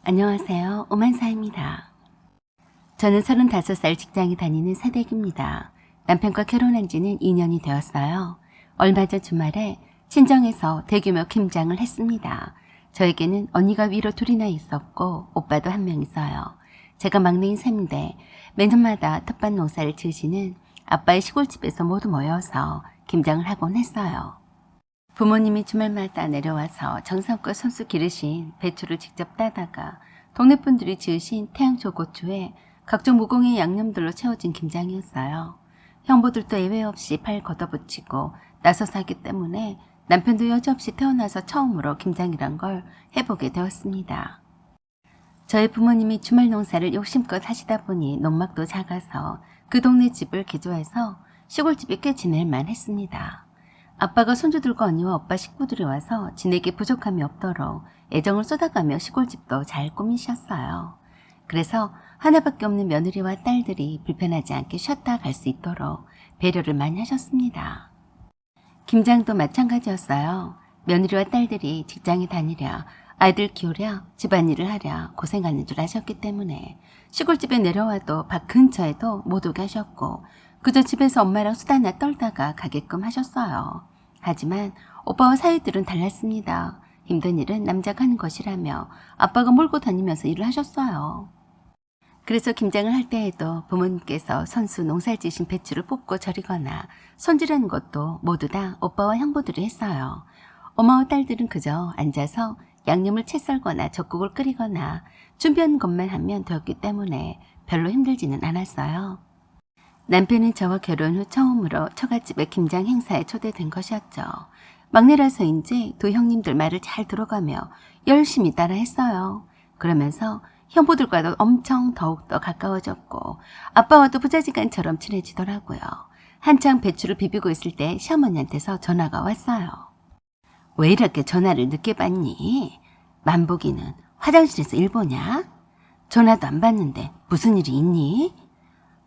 안녕하세요. 오만사입니다. 저는 35살 직장에 다니는 사대기입니다. 남편과 결혼한 지는 2년이 되었어요. 얼마 전 주말에 친정에서 대규모 김장을 했습니다. 저에게는 언니가 위로 둘이나 있었고 오빠도 한 명 있어요. 제가 막내인 셈인데 매년마다 텃밭 농사를 지으시는 아빠의 시골집에서 모두 모여서 김장을 하곤 했어요. 부모님이 주말마다 내려와서 정성껏 손수 기르신 배추를 직접 따다가 동네 분들이 지으신 태양초 고추에 각종 무공의 양념들로 채워진 김장이었어요. 형부들도 예외 없이 팔 걷어붙이고 나서서 하기 때문에 남편도 여지없이 태어나서 처음으로 김장이란 걸 해보게 되었습니다. 저희 부모님이 주말 농사를 욕심껏 하시다 보니 농막도 작아서 그 동네 집을 개조해서 시골집이 꽤 지낼만 했습니다. 아빠가 손주들과 언니와 오빠 식구들이 와서 지내기 부족함이 없도록 애정을 쏟아가며 시골집도 잘 꾸미셨어요. 그래서 하나밖에 없는 며느리와 딸들이 불편하지 않게 쉬었다 갈 수 있도록 배려를 많이 하셨습니다. 김장도 마찬가지였어요. 며느리와 딸들이 직장에 다니랴, 아이들 키우랴, 집안일을 하랴 고생하는 줄 아셨기 때문에 시골집에 내려와도 밭 근처에도 못 오게 하셨고 그저 집에서 엄마랑 수다나 떨다가 가게끔 하셨어요. 하지만 오빠와 사위들은 달랐습니다. 힘든 일은 남자가 하는 것이라며 아빠가 몰고 다니면서 일을 하셨어요. 그래서 김장을 할 때에도 부모님께서 선수 농사를 지으신 배추를 뽑고 절이거나 손질하는 것도 모두 다 오빠와 형부들이 했어요. 엄마와 딸들은 그저 앉아서 양념을 채 썰거나 젓국을 끓이거나 준비하는 것만 하면 되었기 때문에 별로 힘들지는 않았어요. 남편은 저와 결혼 후 처음으로 처갓집의 김장 행사에 초대된 것이었죠. 막내라서인지 두 형님들 말을 잘 들어가며 열심히 따라했어요. 그러면서 형부들과도 엄청 더욱더 가까워졌고 아빠와도 부자지간처럼 친해지더라고요. 한창 배추를 비비고 있을 때 시어머니한테서 전화가 왔어요. 왜 이렇게 전화를 늦게 받니? 만복이는 화장실에서 일 보냐? 전화도 안 받는데 무슨 일이 있니?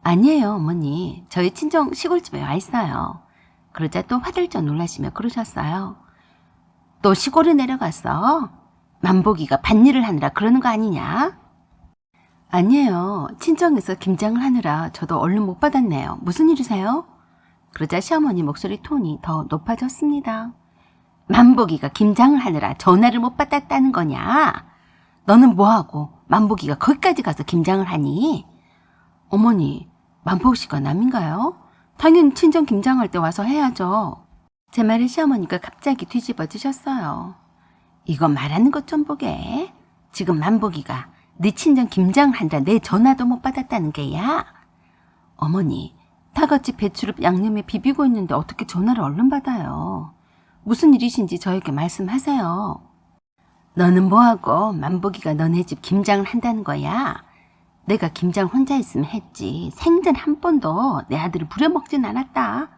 아니에요, 어머니. 저희 친정 시골집에 와 있어요. 그러자 또 화들짝 놀라시며 그러셨어요. 또 시골에 내려갔어? 만복이가 밭일을 하느라 그러는 거 아니냐? 아니에요. 친정에서 김장을 하느라 저도 얼른 못 받았네요. 무슨 일이세요? 그러자 시어머니 목소리 톤이 더 높아졌습니다. 만복이가 김장을 하느라 전화를 못 받았다는 거냐? 너는 뭐하고 만복이가 거기까지 가서 김장을 하니? 어머니, 만복씨가 남인가요? 당연히 친정 김장할 때 와서 해야죠. 제 말에 시어머니가 갑자기 뒤집어지셨어요. 이거 말하는 것 좀 보게. 지금 만복이가 네 친정 김장을 한다 내 전화도 못 받았다는 게야. 어머니, 다같이 배추를 양념에 비비고 있는데 어떻게 전화를 얼른 받아요. 무슨 일이신지 저에게 말씀하세요. 너는 뭐하고 만복이가 너네 집 김장을 한다는 거야? 내가 김장 혼자 있으면 했지 생전 한 번도 내 아들을 부려먹진 않았다.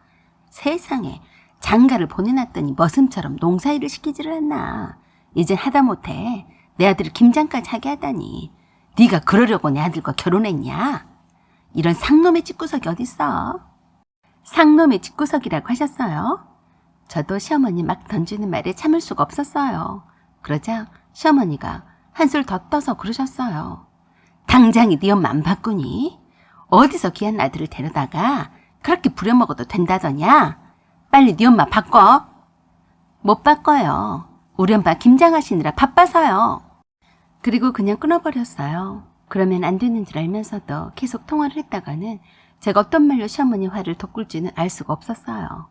세상에 장가를 보내놨더니 머슴처럼 농사일을 시키지를 않나. 이젠 하다못해 내 아들을 김장까지 하게 하다니. 네가 그러려고 내 아들과 결혼했냐? 이런 상놈의 집구석이 어딨어? 상놈의 집구석이라고 하셨어요? 저도 시어머니 막 던지는 말에 참을 수가 없었어요. 그러자 시어머니가 한술 더 떠서 그러셨어요. 당장이 네 엄마 안 바꾸니? 어디서 귀한 아들을 데려다가 그렇게 부려먹어도 된다더냐? 빨리 네 엄마 바꿔. 못 바꿔요. 우리 엄마 김장하시느라 바빠서요. 그리고 그냥 끊어버렸어요. 그러면 안 되는 줄 알면서도 계속 통화를 했다가는 제가 어떤 말로 시어머니 화를 돋굴지는 알 수가 없었어요.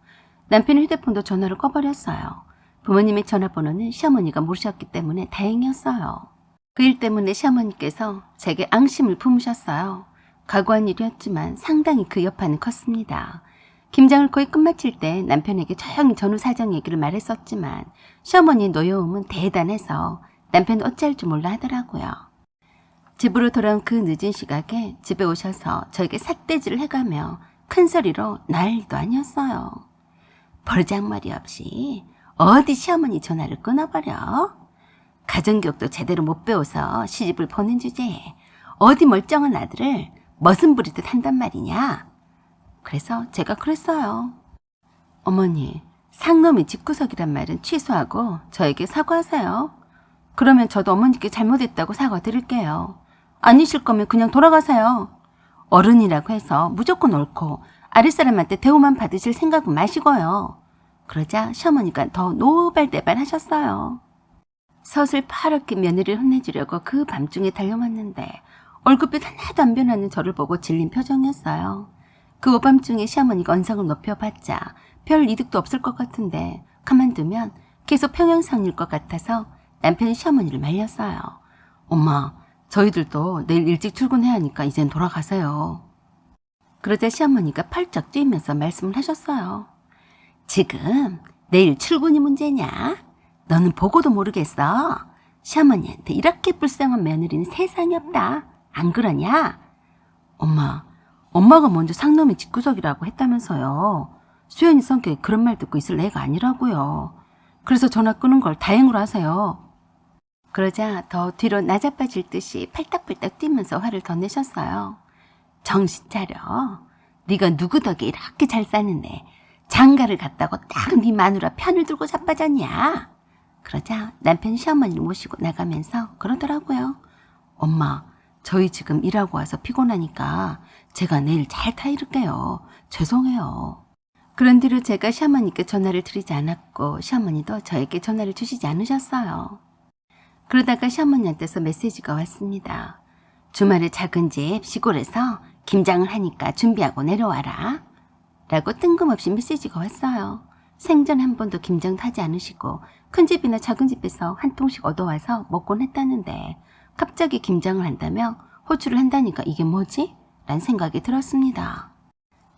남편의 휴대폰도 전화를 꺼버렸어요. 부모님의 전화번호는 시어머니가 모르셨기 때문에 다행이었어요. 그 일 때문에 시어머니께서 제게 앙심을 품으셨어요. 각오한 일이었지만 상당히 그 여파는 컸습니다. 김장을 거의 끝마칠 때 남편에게 조용히 전후 사정 얘기를 말했었지만 시어머니의 노여움은 대단해서 남편은 어찌할 줄 몰라 하더라고요. 집으로 돌아온 그 늦은 시각에 집에 오셔서 저에게 삿대질을 해가며 큰 소리로 난리도 아니었어요. 버르장머리 없이 어디 시어머니 전화를 끊어버려? 가정교육도 제대로 못 배워서 시집을 보낸 주제에 어디 멀쩡한 아들을 머슴 부리듯 한단 말이냐? 그래서 제가 그랬어요. 어머니, 상놈이 집구석이란 말은 취소하고 저에게 사과하세요. 그러면 저도 어머니께 잘못했다고 사과드릴게요. 아니실 거면 그냥 돌아가세요. 어른이라고 해서 무조건 옳고 아랫사람한테 대우만 받으실 생각은 마시고요. 그러자 시어머니가 더 노발대발 하셨어요. 서슬 파랗게 며느리를 혼내주려고 그 밤중에 달려왔는데 얼굴빛 하나도 안 변하는 저를 보고 질린 표정이었어요. 그 오밤중에 시어머니가 언성을 높여봤자 별 이득도 없을 것 같은데 가만두면 계속 평행선일 것 같아서 남편이 시어머니를 말렸어요. 엄마, 저희들도 내일 일찍 출근해야 하니까 이젠 돌아가세요. 그러자 시어머니가 펄쩍 뛰면서 말씀을 하셨어요. 지금 내일 출근이 문제냐? 너는 보고도 모르겠어. 시어머니한테 이렇게 불쌍한 며느리는 세상에 없다. 안 그러냐? 엄마가 먼저 상놈이 집구석이라고 했다면서요. 수연이 성격에 그런 말 듣고 있을 애가 아니라고요. 그래서 전화 끄는 걸 다행으로 하세요. 그러자 더 뒤로 나자빠질 듯이 팔딱팔딱 뛰면서 화를 더 내셨어요. 정신 차려. 네가 누구 덕에 이렇게 잘 사는데 장가를 갔다고 딱 네 마누라 편을 들고 자빠졌냐? 그러자 남편이 시어머니를 모시고 나가면서 그러더라고요. 엄마, 저희 지금 일하고 와서 피곤하니까 제가 내일 잘 타이를게요. 죄송해요. 그런 뒤로 제가 시어머니께 전화를 드리지 않았고 시어머니도 저에게 전화를 주시지 않으셨어요. 그러다가 시어머니한테서 메시지가 왔습니다. 주말에 작은 집 시골에서 김장을 하니까 준비하고 내려와라. 라고 뜬금없이 메시지가 왔어요. 생전 한 번도 김장도 하지 않으시고 큰 집이나 작은 집에서 한 통씩 얻어와서 먹곤 했다는데 갑자기 김장을 한다며 호출을 한다니까 이게 뭐지? 란 생각이 들었습니다.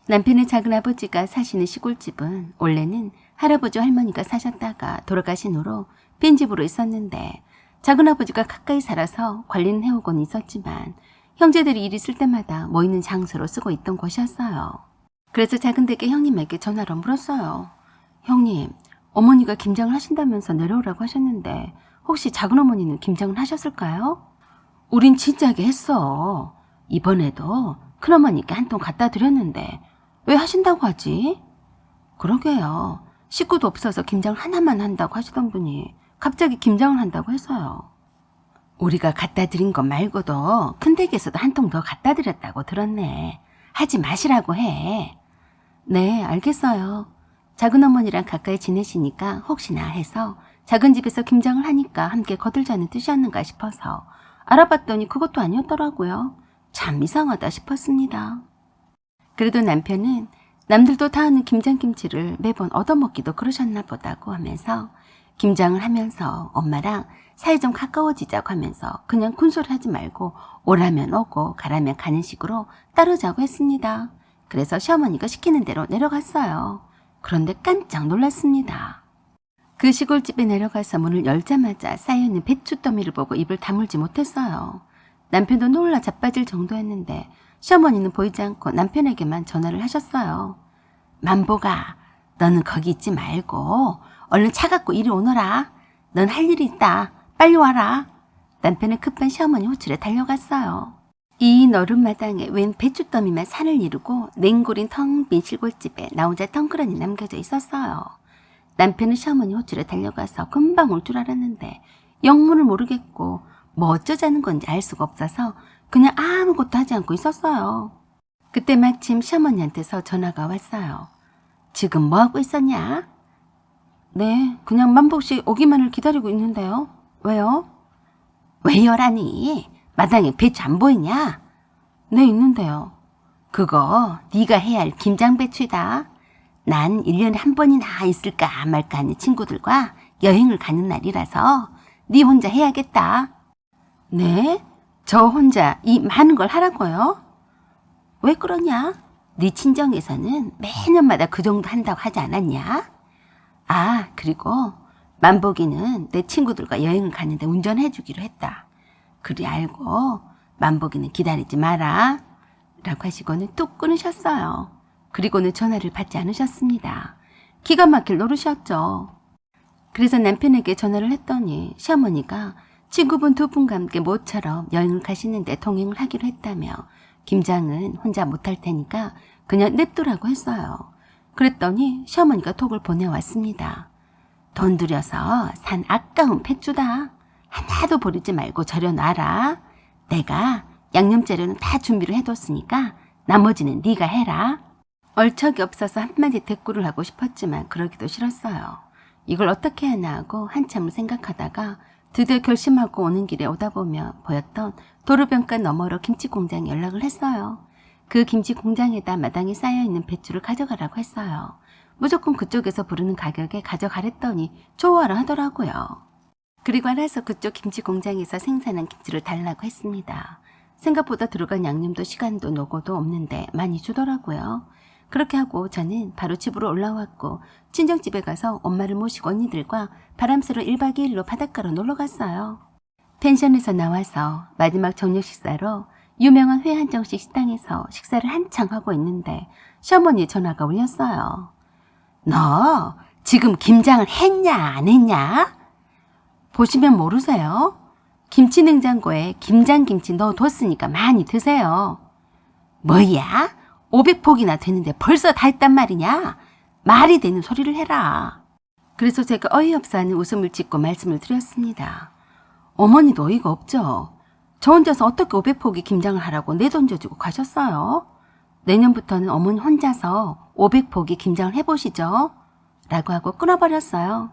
남편의 작은아버지가 사시는 시골집은 원래는 할아버지 할머니가 사셨다가 돌아가신 후로 빈집으로 있었는데 작은아버지가 가까이 살아서 관리는 해오곤 있었지만 형제들이 일 있을 때마다 모이는 장소로 쓰고 있던 곳이었어요. 그래서 작은댁의 형님에게 전화로 물었어요. 형님, 어머니가 김장을 하신다면서 내려오라고 하셨는데 혹시 작은어머니는 김장을 하셨을까요? 우린 진작에 했어. 이번에도 큰어머니께 한 통 갖다 드렸는데 왜 하신다고 하지? 그러게요. 식구도 없어서 김장 하나만 한다고 하시던 분이 갑자기 김장을 한다고 해서요. 우리가 갖다 드린 것 말고도 큰 댁에서도 한 통 더 갖다 드렸다고 들었네. 하지 마시라고 해. 네, 알겠어요. 작은어머니랑 가까이 지내시니까 혹시나 해서 작은 집에서 김장을 하니까 함께 거들자는 뜻이었는가 싶어서 알아봤더니 그것도 아니었더라고요. 참 이상하다 싶었습니다. 그래도 남편은 남들도 다 하는 김장김치를 매번 얻어먹기도 그러셨나 보다고 하면서 김장을 하면서 엄마랑 사이 좀 가까워지자고 하면서 그냥 군소리 하지 말고 오라면 오고 가라면 가는 식으로 따르자고 했습니다. 그래서 시어머니가 시키는 대로 내려갔어요. 그런데 깜짝 놀랐습니다. 그 시골집에 내려가서 문을 열자마자 쌓여있는 배추더미를 보고 입을 다물지 못했어요. 남편도 놀라 자빠질 정도였는데 시어머니는 보이지 않고 남편에게만 전화를 하셨어요. 만보가, 너는 거기 있지 말고 얼른 차 갖고 이리 오너라. 넌 할 일이 있다. 빨리 와라. 남편은 급한 시어머니 호출에 달려갔어요. 이 너른 마당에 웬 배추더미만 산을 이루고 냉골인 텅 빈 시골집에 나 혼자 덩그러니 남겨져 있었어요. 남편은 시어머니 호출에 달려가서 금방 올 줄 알았는데 영문을 모르겠고 뭐 어쩌자는 건지 알 수가 없어서 그냥 아무것도 하지 않고 있었어요. 그때 마침 시어머니한테서 전화가 왔어요. 지금 뭐하고 있었냐? 네, 그냥 만복씨 오기만을 기다리고 있는데요. 왜요? 왜요라니? 마당에 배추 안 보이냐? 네, 있는데요. 그거 네가 해야 할 김장배추다. 난 1년에 한 번이나 있을까 말까 하는 친구들과 여행을 가는 날이라서 네 혼자 해야겠다. 네? 저 혼자 이 많은 걸 하라고요? 왜 그러냐? 네 친정에서는 매년마다 그 정도 한다고 하지 않았냐? 아, 그리고 만복이는 내 친구들과 여행을 가는데 운전해주기로 했다. 그리 알고 만복이는 기다리지 마라. 라고 하시고는 뚝 끊으셨어요. 그리고는 전화를 받지 않으셨습니다. 기가 막힐 노릇이었죠. 그래서 남편에게 전화를 했더니 시어머니가 친구분 두 분과 함께 모처럼 여행을 가시는데 동행을 하기로 했다며 김장은 혼자 못할 테니까 그냥 냅두라고 했어요. 그랬더니 시어머니가 톡을 보내왔습니다. 돈 들여서 산 아까운 폐주다. 하나도 버리지 말고 절여놔라. 내가 양념재료는 다 준비를 해뒀으니까 나머지는 네가 해라. 얼척이 없어서 한마디 대꾸를 하고 싶었지만 그러기도 싫었어요. 이걸 어떻게 하나 하고 한참을 생각하다가 드디어 결심하고 오는 길에 오다 보면 보였던 도로변가 너머로 김치 공장에 연락을 했어요. 그 김치 공장에다 마당에 쌓여있는 배추를 가져가라고 했어요. 무조건 그쪽에서 부르는 가격에 가져가랬더니 좋아라 하더라고요. 그리고 알아서 그쪽 김치 공장에서 생산한 김치를 달라고 했습니다. 생각보다 들어간 양념도 시간도 노고도 없는데 많이 주더라고요. 그렇게 하고 저는 바로 집으로 올라왔고 친정집에 가서 엄마를 모시고 언니들과 바람 쐬러 1박 2일로 바닷가로 놀러 갔어요. 펜션에서 나와서 마지막 저녁 식사로 유명한 회 한정식 식당에서 식사를 한창 하고 있는데 시어머니 전화가 울렸어요. 너 지금 김장을 했냐 안 했냐? 보시면 모르세요? 김치 냉장고에 김장김치 넣어뒀으니까 많이 드세요. 뭐야? 500폭이나 되는데 벌써 다 했단 말이냐? 말이 되는 소리를 해라. 그래서 제가 어이없어하는 웃음을 짓고 말씀을 드렸습니다. 어머니도 어이가 없죠. 저 혼자서 어떻게 500폭이 김장을 하라고 내던져주고 가셨어요? 내년부터는 어머니 혼자서 500폭이 김장을 해보시죠. 라고 하고 끊어버렸어요.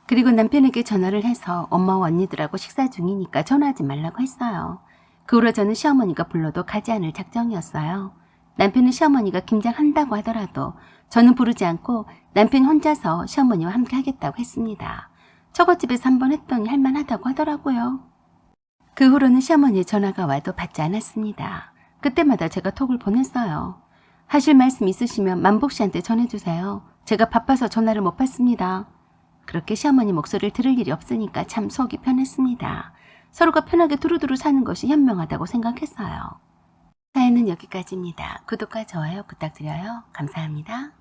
그리고 남편에게 전화를 해서 엄마와 언니들하고 식사 중이니까 전화하지 말라고 했어요. 그 후로 저는 시어머니가 불러도 가지 않을 작정이었어요. 남편은 시어머니가 김장한다고 하더라도 저는 부르지 않고 남편이 혼자서 시어머니와 함께 하겠다고 했습니다. 처갓집에서 한번 했더니 할만하다고 하더라고요. 그 후로는 시어머니의 전화가 와도 받지 않았습니다. 그때마다 제가 톡을 보냈어요. 하실 말씀 있으시면 만복 씨한테 전해주세요. 제가 바빠서 전화를 못 받습니다. 그렇게 시어머니 목소리를 들을 일이 없으니까 참 속이 편했습니다. 서로가 편하게 두루두루 사는 것이 현명하다고 생각했어요. 사연은 여기까지입니다. 구독과 좋아요 부탁드려요. 감사합니다.